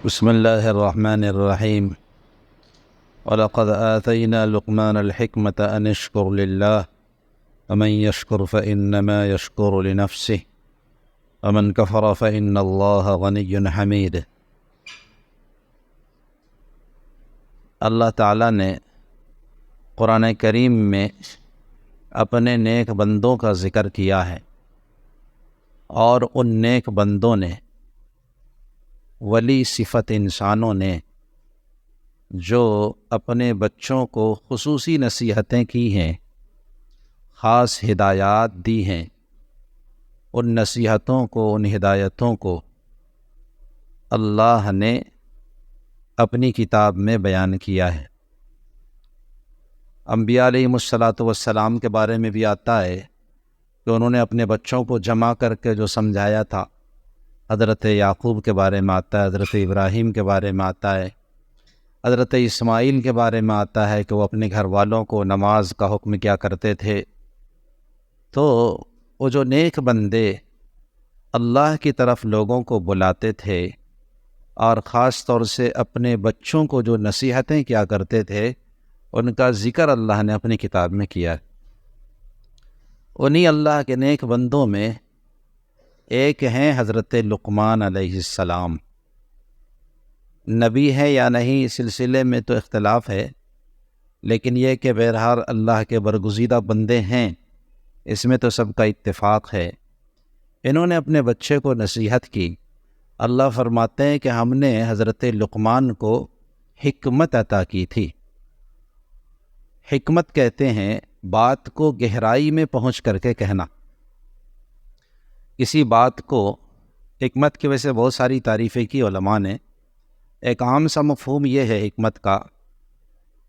بسم الله الرحمن الرحيم ولقد آتينا لقمان الحكمة أن اشكر لله ومن يشكر فإنما يشكر لنفسه ومن كفر فإن الله غني حميد۔ اللہ تعالیٰ نے قرآن کریم میں اپنے نیک بندوں کا ذکر کیا ہے، اور ان نیک بندوں نے، ولی صفت انسانوں نے جو اپنے بچوں کو خصوصی نصیحتیں کی ہیں، خاص ہدایات دی ہیں، ان نصیحتوں کو، ان ہدایتوں کو اللہ نے اپنی کتاب میں بیان کیا ہے۔ انبیاء علیہم الصلاۃ والسلام کے بارے میں بھی آتا ہے کہ انہوں نے اپنے بچوں کو جمع کر کے جو سمجھایا تھا۔ حضرت یعقوب کے بارے میں آتا ہے، حضرت ابراہیم کے بارے میں آتا ہے، حضرت اسماعیل کے بارے میں آتا ہے کہ وہ اپنے گھر والوں کو نماز کا حکم کیا کرتے تھے۔ تو وہ جو نیک بندے اللہ کی طرف لوگوں کو بلاتے تھے اور خاص طور سے اپنے بچوں کو جو نصیحتیں کیا کرتے تھے، ان کا ذکر اللہ نے اپنی کتاب میں کیا ہے۔ انہی اللہ کے نیک بندوں میں ایک ہیں حضرت لقمان علیہ السلام۔ نبی ہے یا نہیں اس سلسلے میں تو اختلاف ہے، لیکن یہ کہ بہرحال اللہ کے برگزیدہ بندے ہیں، اس میں تو سب کا اتفاق ہے۔ انہوں نے اپنے بچے کو نصیحت کی۔ اللہ فرماتے ہیں کہ ہم نے حضرت لقمان کو حکمت عطا کی تھی۔ حکمت کہتے ہیں بات کو گہرائی میں پہنچ کر کے کہنا۔ کسی بات کو، حکمت کی وجہ سے بہت ساری تعریفیں کی علماء نے۔ ایک عام سا مفہوم یہ ہے حکمت کا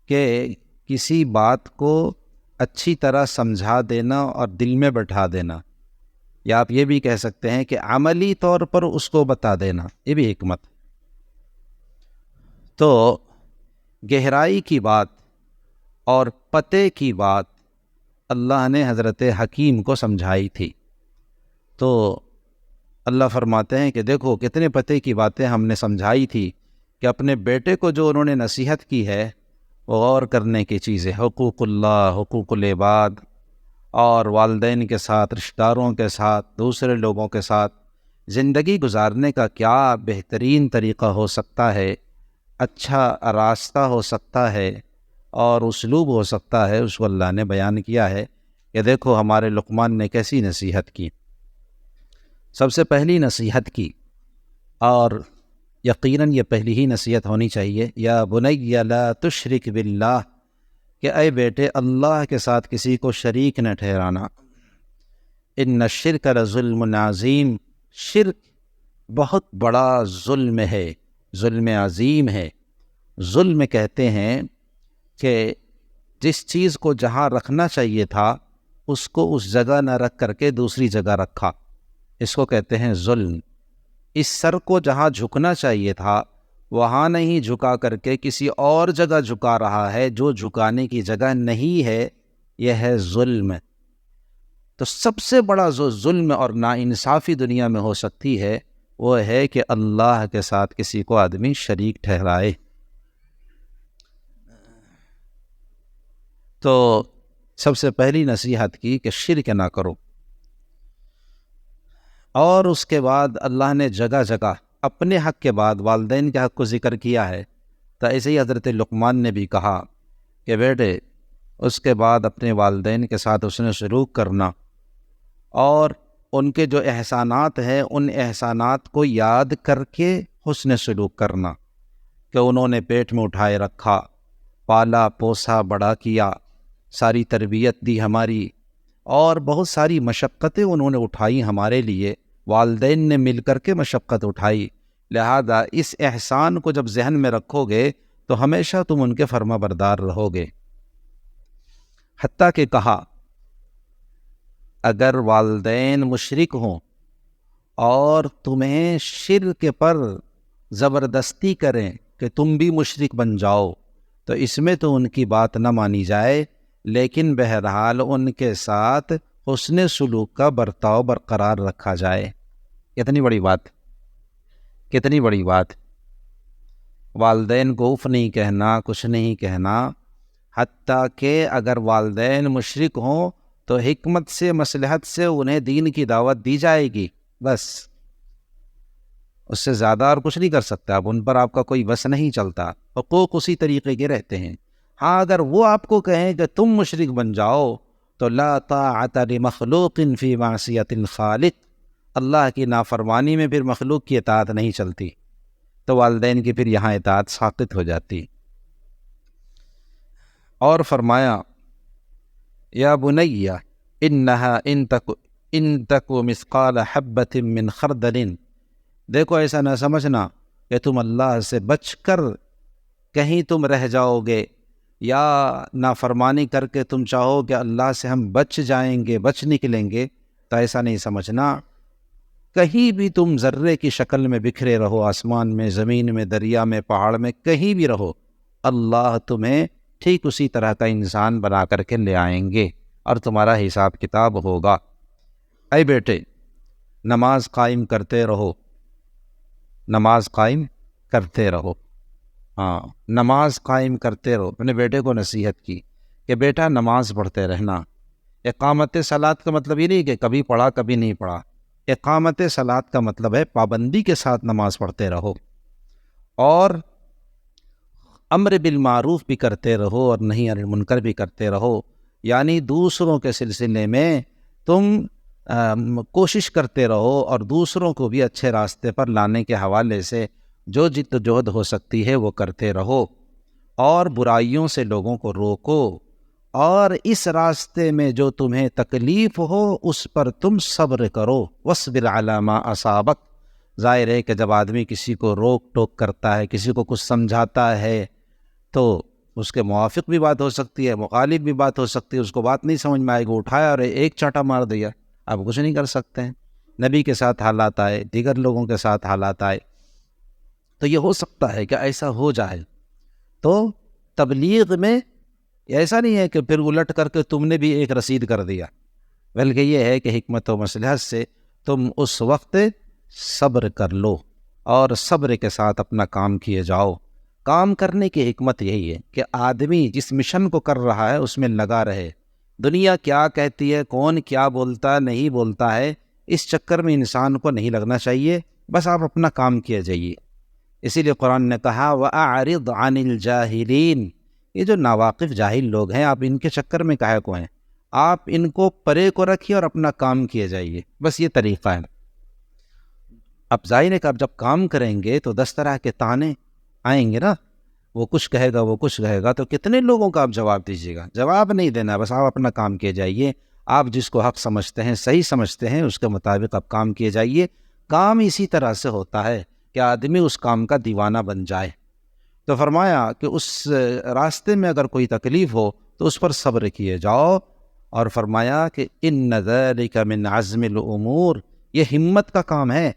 کہ کسی بات کو اچھی طرح سمجھا دینا اور دل میں بٹھا دینا، یا آپ یہ بھی کہہ سکتے ہیں کہ عملی طور پر اس کو بتا دینا، یہ بھی حکمت۔ تو گہرائی کی بات اور پتے کی بات اللہ نے حضرت حکیم کو سمجھائی تھی۔ تو اللہ فرماتے ہیں کہ دیکھو کتنے پتے کی باتیں ہم نے سمجھائی تھی، کہ اپنے بیٹے کو جو انہوں نے نصیحت کی ہے وہ غور کرنے کی چیزیں، حقوق اللہ، حقوق العباد، اور والدین کے ساتھ، رشتہ داروں کے ساتھ، دوسرے لوگوں کے ساتھ زندگی گزارنے کا کیا بہترین طریقہ ہو سکتا ہے، اچھا راستہ ہو سکتا ہے اور اسلوب ہو سکتا ہے، اس کو اللہ نے بیان کیا ہے کہ دیکھو ہمارے لقمان نے کیسی نصیحت کی۔ سب سے پہلی نصیحت کی، اور یقیناً یہ پہلی ہی نصیحت ہونی چاہیے، یا بنی لا تشرک باللہ، کہ اے بیٹے اللہ کے ساتھ کسی کو شریک نہ ٹھہرانا۔ ان الشرک لظلم عظیم، شرک بہت بڑا ظلم ہے، ظلم عظیم ہے۔ ظلم کہتے ہیں کہ جس چیز کو جہاں رکھنا چاہیے تھا اس کو اس جگہ نہ رکھ کر کے دوسری جگہ رکھا، اس کو کہتے ہیں ظلم۔ اس سر کو جہاں جھکنا چاہیے تھا وہاں نہیں جھکا کر کے کسی اور جگہ جھکا رہا ہے جو جھکانے کی جگہ نہیں ہے، یہ ہے ظلم۔ تو سب سے بڑا جو ظلم اور ناانصافی دنیا میں ہو سکتی ہے وہ ہے کہ اللہ کے ساتھ کسی کو آدمی شریک ٹھہرائے۔ تو سب سے پہلی نصیحت کی کہ شرک نہ کرو، اور اس کے بعد اللہ نے جگہ جگہ اپنے حق کے بعد والدین کے حق کو ذکر کیا ہے۔ تو ایسے ہی حضرت لقمان نے بھی کہا کہ بیٹے اس کے بعد اپنے والدین کے ساتھ حسن سلوک کرنا، اور ان کے جو احسانات ہیں ان احسانات کو یاد کر کے حسن سلوک کرنا، کہ انہوں نے پیٹ میں اٹھائے رکھا، پالا پوسا بڑا کیا، ساری تربیت دی ہماری، اور بہت ساری مشقتیں انہوں نے اٹھائی ہمارے لیے، والدین نے مل کر کے مشقت اٹھائی، لہذا اس احسان کو جب ذہن میں رکھو گے تو ہمیشہ تم ان کے فرما بردار رہو گے۔ حتیٰ کہ کہا اگر والدین مشرک ہوں اور تمہیں شرک پر زبردستی کریں کہ تم بھی مشرک بن جاؤ، تو اس میں تو ان کی بات نہ مانی جائے، لیکن بہرحال ان کے ساتھ حسن سلوک کا برتاؤ برقرار رکھا جائے۔ کتنی بڑی بات، کتنی بڑی بات۔ والدین کو اف نہیں کہنا، کچھ نہیں کہنا، حتیٰ کہ اگر والدین مشرک ہوں تو حکمت سے، مصلحت سے انہیں دین کی دعوت دی جائے گی، بس اس سے زیادہ اور کچھ نہیں کر سکتا آپ، ان پر آپ کا کوئی بس نہیں چلتا، حقوق اسی طریقے کے رہتے ہیں۔ ہاں اگر وہ آپ کو کہیں کہ تم مشرک بن جاؤ تو لا طاعت لمخلوق فی معصیت الخالق، اللہ کی نافرمانی میں پھر مخلوق کی اطاعت نہیں چلتی، تو والدین کی پھر یہاں اطاعت ساقط ہو جاتی۔ اور فرمایا یا بنی انہا ان تک مثقال حبۃ من خردل، دیکھو ایسا نہ سمجھنا کہ تم اللہ سے بچ کر کہیں تم رہ جاؤ گے، یا نافرمانی کر کے تم چاہو کہ اللہ سے ہم بچ جائیں گے، بچ نکلیں گے، تو ایسا نہیں سمجھنا۔ کہیں بھی تم ذرے کی شکل میں بکھرے رہو، آسمان میں، زمین میں، دریا میں، پہاڑ میں، کہیں بھی رہو، اللہ تمہیں ٹھیک اسی طرح کا انسان بنا کر کے لے آئیں گے اور تمہارا حساب کتاب ہوگا۔ اے بیٹے، نماز قائم کرتے رہو، نماز قائم کرتے رہو، ہاں نماز قائم کرتے رہو۔ میں نے بیٹے کو نصیحت کی کہ بیٹا نماز پڑھتے رہنا۔ اقامت صلاۃ کا مطلب یہ نہیں کہ کبھی پڑھا کبھی نہیں پڑھا، اقامت صلاۃ کا مطلب ہے پابندی کے ساتھ نماز پڑھتے رہو، اور امر بالمعروف بھی کرتے رہو اور نہی عن المنکر بھی کرتے رہو، یعنی دوسروں کے سلسلے میں تم کوشش کرتے رہو اور دوسروں کو بھی اچھے راستے پر لانے کے حوالے سے جو جد و جہد ہو سکتی ہے وہ کرتے رہو، اور برائیوں سے لوگوں کو روکو، اور اس راستے میں جو تمہیں تکلیف ہو اس پر تم صبر کرو، واصبر علی ما اصابک۔ ظاہر ہے کہ جب آدمی کسی کو روک ٹوک کرتا ہے، کسی کو کچھ سمجھاتا ہے، تو اس کے موافق بھی بات ہو سکتی ہے، مخالف بھی بات ہو سکتی ہے، اس کو بات نہیں سمجھ میں آئے گی، اٹھایا اور ایک چاٹا مار دیا، آپ کچھ نہیں کر سکتے ہیں۔ نبی کے ساتھ حالات آئے، دیگر لوگوں کے ساتھ حالات آئے، تو یہ ہو سکتا ہے کہ ایسا ہو جائے۔ تو تبلیغ میں ایسا نہیں ہے کہ پھر الٹ کر کے تم نے بھی ایک رسید کر دیا، بلکہ یہ ہے کہ حکمت و مصلحت سے تم اس وقت صبر کر لو اور صبر کے ساتھ اپنا کام کیے جاؤ۔ کام کرنے کی حکمت یہی ہے کہ آدمی جس مشن کو کر رہا ہے اس میں لگا رہے، دنیا کیا کہتی ہے، کون کیا بولتا نہیں بولتا ہے، اس چکر میں انسان کو نہیں لگنا چاہیے، بس آپ اپنا کام کیے جائیے۔ اسی لیے قرآن نے کہا وَأَعْرِضْ عَنِ الْجَاهِلِينَ، یہ جو ناواقف جاہل لوگ ہیں، آپ ان کے چکر میں کاہے کو ہیں، آپ ان کو پرے کو رکھیے اور اپنا کام کیے جائیے، بس یہ طریقہ ہے۔ اب ظاہر ہے کہ آپ جب کام کریں گے تو 10 طرح کے طعنے آئیں گے نا، وہ کچھ کہے گا، وہ کچھ کہے گا، تو کتنے لوگوں کا آپ جواب دیجیے گا؟ جواب نہیں دینا، بس آپ اپنا کام کیے جائیے۔ آپ جس کو حق سمجھتے ہیں، صحیح سمجھتے ہیں، اس کے مطابق آپ کام کیے جائیے۔ کام اسی طرح سے ہوتا ہے کہ آدمی اس کام کا دیوانہ بن جائے۔ تو فرمایا کہ اس راستے میں اگر کوئی تکلیف ہو تو اس پر صبر کیے جاؤ، اور فرمایا کہ ان ذلک من عزم الامور، یہ ہمت کا کام ہے،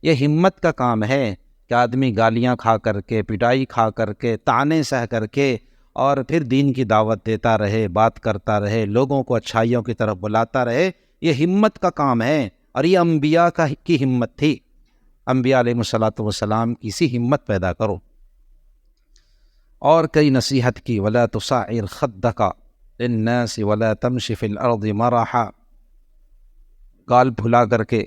یہ ہمت کا کام ہے کہ آدمی گالیاں کھا کر کے، پٹائی کھا کر کے، طعنے سہ کر کے، اور پھر دین کی دعوت دیتا رہے، بات کرتا رہے، لوگوں کو اچھائیوں کی طرف بلاتا رہے، یہ ہمت کا کام ہے، اور یہ انبیاء کی ہمت تھی۔ انبیاء علیہ الصلوۃ والسلام کی سی ہمت پیدا کرو۔ اور کئی نصیحت کی، ولا تصعر خدک للناس ولا تمشی فی الارض مرحا، گال پھلا کر کے،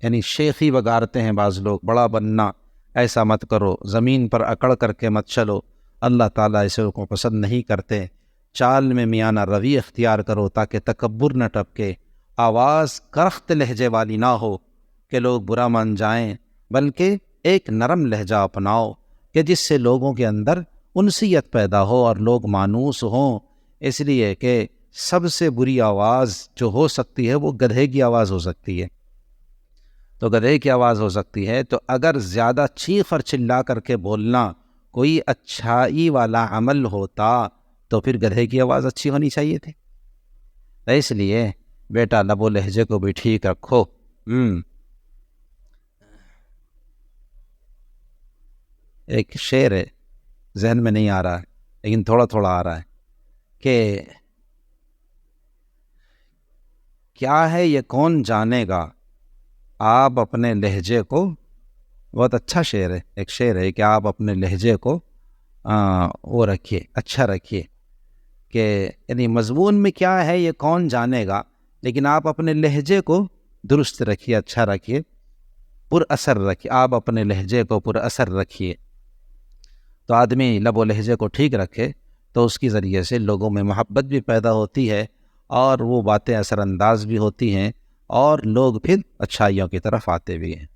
یعنی شیخی بگارتے ہیں بعض لوگ، بڑا بننا، ایسا مت کرو، زمین پر اکڑ کر کے مت چلو، اللہ تعالیٰ اسے کو پسند نہیں کرتے۔ چال میں میانہ روی اختیار کرو تاکہ تکبر نہ ٹپکے، آواز کرخت لہجے والی نہ ہو کہ لوگ برا مان جائیں، بلکہ ایک نرم لہجہ اپناؤ کہ جس سے لوگوں کے اندر انسیت پیدا ہو اور لوگ مانوس ہوں۔ اس لیے کہ سب سے بری آواز جو ہو سکتی ہے وہ گدھے کی آواز ہو سکتی ہے، تو گدھے کی آواز ہو سکتی ہے، تو اگر زیادہ چیخ اور چلا کر کے بولنا کوئی اچھائی والا عمل ہوتا تو پھر گدھے کی آواز اچھی ہونی چاہیے تھی۔ اس لیے بیٹا لب و لہجے کو بھی ٹھیک رکھو۔ ایک شعر ہے، ذہن میں نہیں آ رہا ہے لیکن تھوڑا تھوڑا آ رہا ہے، کہ کیا ہے یہ کون جانے گا، آپ اپنے لہجے کو بہت اچھا شعر ہے، ایک شعر ہے کہ آپ اپنے لہجے کو وہ رکھیے، اچھا رکھیے، کہ یعنی مضمون میں کیا ہے یہ کون جانے گا، لیکن آپ اپنے لہجے کو درست رکھیے، اچھا رکھیے، پر اثر رکھیے، آپ اپنے لہجے کو پر اثر رکھیے۔ تو آدمی لب و لہجے کو ٹھیک رکھے تو اس کی ذریعے سے لوگوں میں محبت بھی پیدا ہوتی ہے اور وہ باتیں اثر انداز بھی ہوتی ہیں اور لوگ پھر اچھائیوں کی طرف آتے بھی ہیں۔